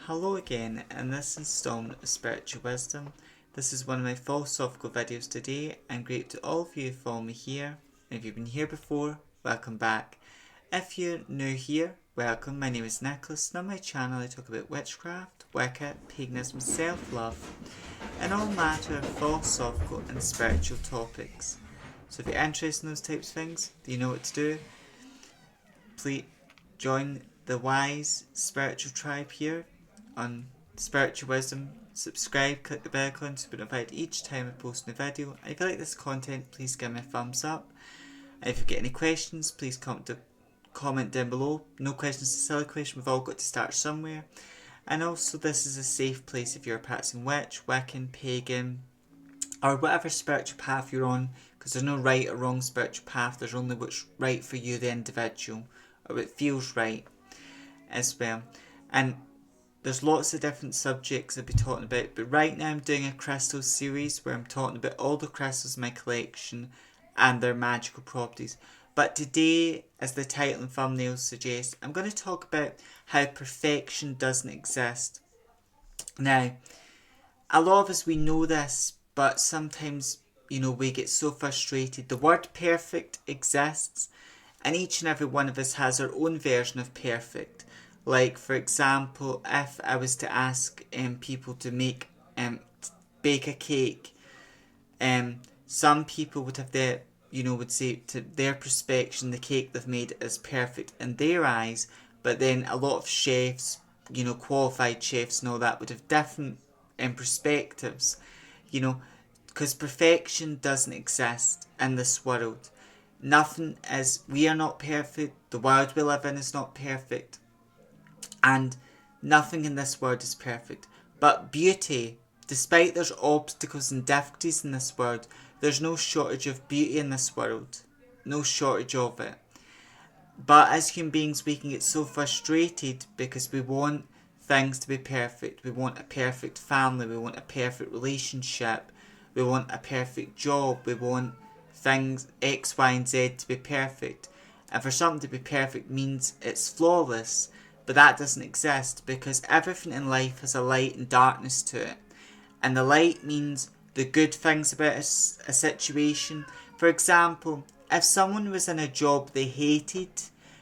Hello again, in this installment of Spiritual Wisdom. This is one of my philosophical videos today, and great to all of you who follow me here. And if you've been here before, welcome back. If you're new here, welcome. My name is Nicholas, and on my channel I talk about witchcraft, Wicca, paganism, self-love, and all matter of philosophical and spiritual topics. So if you're interested in those types of things, do you know what to do? Please join the wise spiritual tribe here on Spiritual Wisdom. Subscribe, click the bell icon to be notified each time I post a new video. And if you like this content, please give me a thumbs up. And if you've got any questions, please comment down below. No questions is a silly question, we've all got to start somewhere. And also this is a safe place if you're a practicing witch, Wiccan, pagan, or whatever spiritual path you're on, because there's no right or wrong spiritual path, there's only what's right for you, the individual, or what feels right as well. And there's lots of different subjects I'll be talking about, but right now I'm doing a crystal series where I'm talking about all the crystals in my collection and their magical properties. But today, as the title and thumbnail suggests, I'm going to talk about how perfection doesn't exist. Now, a lot of us, we know this, but sometimes, we get so frustrated. The word perfect exists, and each and every one of us has our own version of perfect. Like, for example, if I was to ask people to bake a cake, some people would have would say to their perception the cake they've made is perfect in their eyes, but then a lot of chefs, qualified chefs and all that would have different perspectives, because perfection doesn't exist in this world. We are not perfect, the world we live in is not perfect. And nothing in this world is perfect. But beauty, despite there's obstacles and difficulties in this world, there's no shortage of beauty in this world. No shortage of it. But as human beings, we can get so frustrated because we want things to be perfect. We want a perfect family. We want a perfect relationship. We want a perfect job. We want things X, Y, and Z to be perfect. And for something to be perfect means it's flawless. But that doesn't exist because everything in life has a light and darkness to it. And the light means the good things about a situation. For example, if someone was in a job they hated,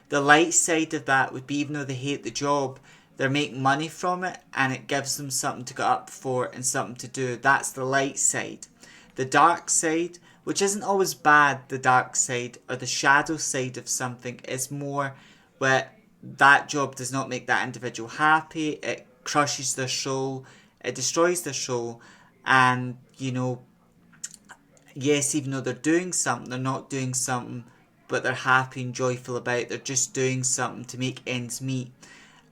the light side of that would be even though they hate the job, they're making money from it and it gives them something to get up for and something to do. That's the light side. The dark side, which isn't always bad, the dark side or the shadow side of something, is more where that job does not make that individual happy, it crushes their soul, it destroys their soul, and yes, even though they're doing something, they're not doing something but they're happy and joyful about it. They're just doing something to make ends meet.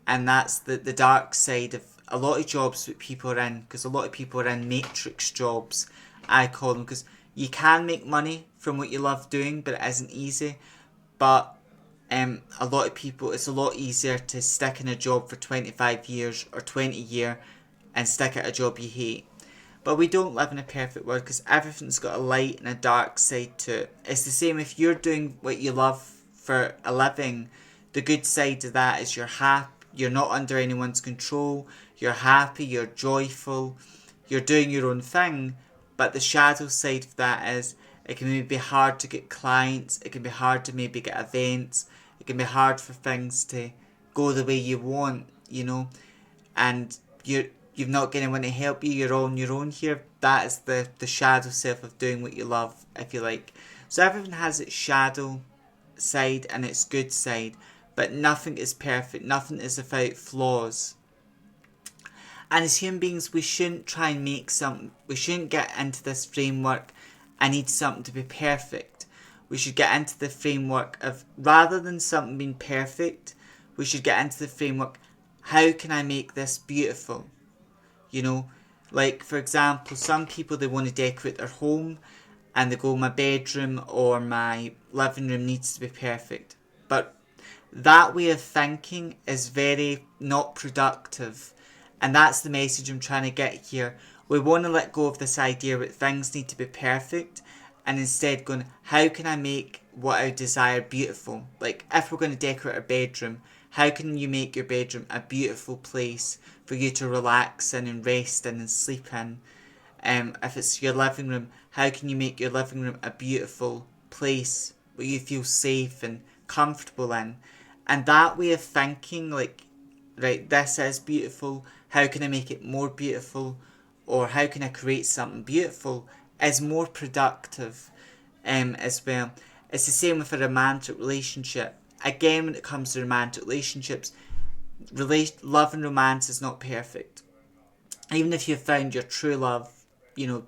And that's the dark side of a lot of jobs that people are in, because a lot of people are in matrix jobs, I call them, because you can make money from what you love doing, but it isn't easy. But a lot of people, it's a lot easier to stick in a job for 25 years or 20 years and stick at a job you hate. But we don't live in a perfect world because everything's got a light and a dark side to it. It's the same if you're doing what you love for a living. The good side of that is you're happy, you're not under anyone's control, you're happy, you're joyful, you're doing your own thing. But the shadow side of that is it can maybe be hard to get clients, it can be hard to maybe get events, it can be hard for things to go the way you want, and you've not got anyone to help you, you're all on your own here. That is the shadow self of doing what you love, if you like. So everything has its shadow side and its good side, but nothing is perfect, nothing is without flaws. And as human beings, we shouldn't try and make something, we shouldn't get into this framework, I need something to be perfect. We should get into the framework of, rather than something being perfect, we should get into the framework, how can I make this beautiful? Like for example, some people, they want to decorate their home and they go, my bedroom or my living room needs to be perfect. But that way of thinking is very not productive. And that's the message I'm trying to get here. We want to let go of this idea that things need to be perfect and instead going, how can I make what I desire beautiful? Like if we're going to decorate our bedroom, How can you make your bedroom a beautiful place for you to relax in and rest in and sleep in? If it's your living room, how can you make your living room a beautiful place where you feel safe and comfortable in? And that way of thinking, like, right, this is beautiful, how can I make it more beautiful? Or how can I create something beautiful? Is more productive as well. It's the same with a romantic relationship. Again, when it comes to romantic relationships, love and romance is not perfect. Even if you've found your true love,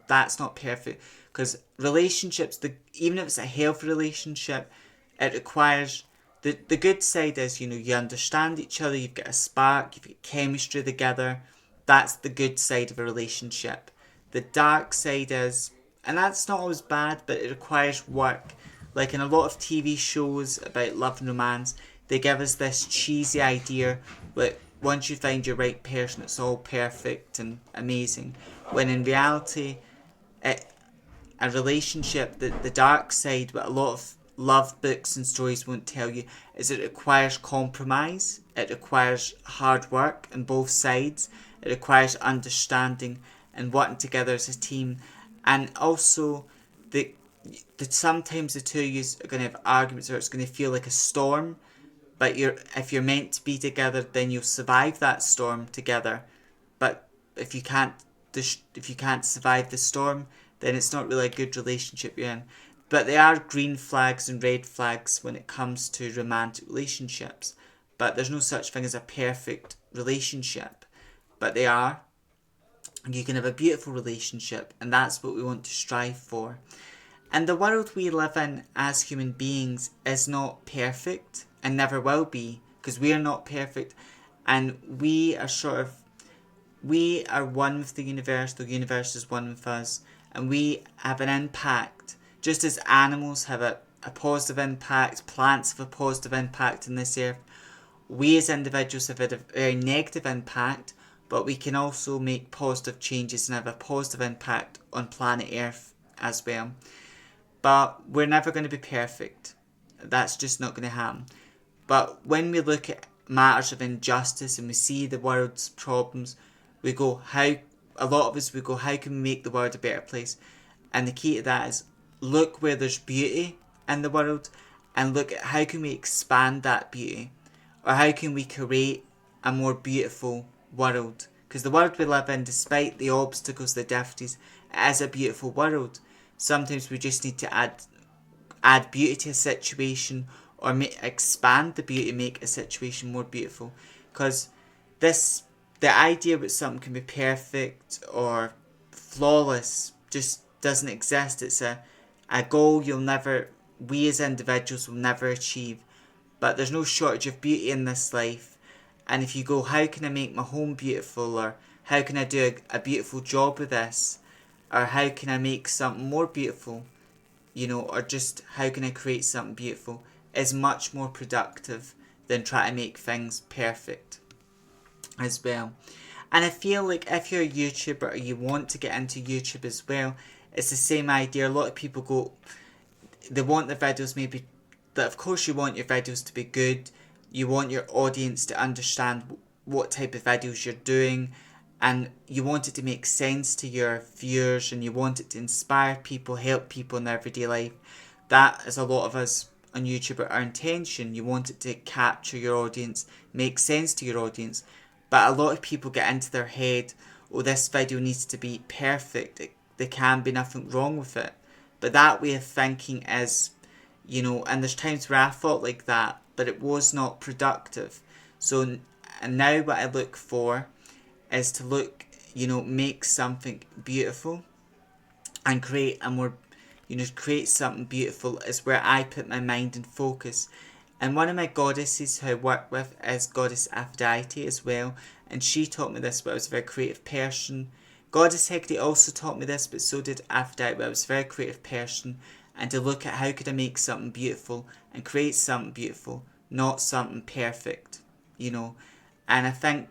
that's not perfect. Because relationships, even if it's a healthy relationship, it requires the good side is, you understand each other, you've got a spark, you've got chemistry together. That's the good side of a relationship. The dark side is, and that's not always bad, but it requires work. Like in a lot of TV shows about love and romance, they give us this cheesy idea that once you find your right person, it's all perfect and amazing. When in reality, a relationship, the dark side, what a lot of love books and stories won't tell you, is it requires compromise, it requires hard work on both sides, it requires understanding and working together as a team, and also that sometimes the two of you are going to have arguments, or it's going to feel like a storm, but if you're meant to be together, then you'll survive that storm together. But if you can't survive the storm, then it's not really a good relationship you're in. But there are green flags and red flags when it comes to romantic relationships. But there's no such thing as a perfect relationship. But they are. You can have a beautiful relationship, and that's what we want to strive for. And the world we live in as human beings is not perfect and never will be, because we are not perfect, and we are one with the universe is one with us, and we have an impact. Just as animals have a positive impact, plants have a positive impact on this earth, we as individuals have had a very negative impact, but we can also make positive changes and have a positive impact on planet Earth as well. But we're never going to be perfect. That's just not going to happen. But when we look at matters of injustice and we see the world's problems, we go, how can we make the world a better place? And the key to that is look where there's beauty in the world and look at how can we expand that beauty, or how can we create a more beautiful world. Because the world we live in, despite the obstacles, the difficulties, it is a beautiful world. Sometimes we just need to add beauty to a situation, or expand the beauty, make a situation more beautiful. Because the idea that something can be perfect or flawless just doesn't exist. It's a goal we as individuals will never achieve. But there's no shortage of beauty in this life. And if you go, how can I make my home beautiful? Or how can I do a beautiful job with this? Or how can I make something more beautiful? Or just how can I create something beautiful? Is much more productive than trying to make things perfect as well. And I feel like if you're a YouTuber or you want to get into YouTube as well, it's the same idea. A lot of people they want the videos maybe, that of course you want your videos to be good. You want your audience to understand what type of videos you're doing, and you want it to make sense to your viewers, and you want it to inspire people, help people in their everyday life. That is a lot of us on YouTube, our intention. You want it to capture your audience, make sense to your audience. But a lot of people get into their head, oh, this video needs to be perfect. There can be nothing wrong with it. But that way of thinking is, and there's times where I thought like that, but it was not productive. So, and now what I look for is to make something beautiful and create something beautiful is where I put my mind and focus. And one of my goddesses who I work with is Goddess Aphrodite as well, and she taught me this, but I was a very creative person. Goddess Hecate also taught me this, but so did Aphrodite, but I was a very creative person, and to look at how could I make something beautiful and create something beautiful, not something perfect, And I think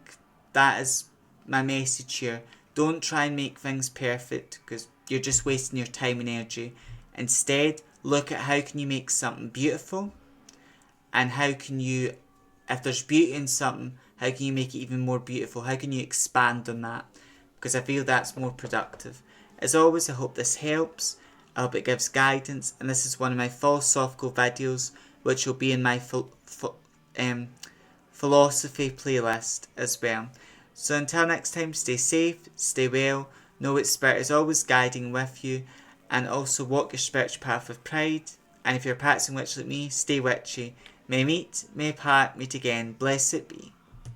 that is my message here. Don't try and make things perfect, because you're just wasting your time and energy. Instead, look at how can you make something beautiful, and how can you if there's beauty in something, how can you make it even more beautiful? How can you expand on that? Because I feel that's more productive. As always, I hope this helps. I hope it gives guidance, and this is one of my philosophical videos, which will be in my philosophy playlist as well. So until next time, stay safe, stay well, know that Spirit is always guiding with you, and also walk your spiritual path with pride. And if you're a practicing witch like me, stay witchy. May meet, may part, meet again, blessed be.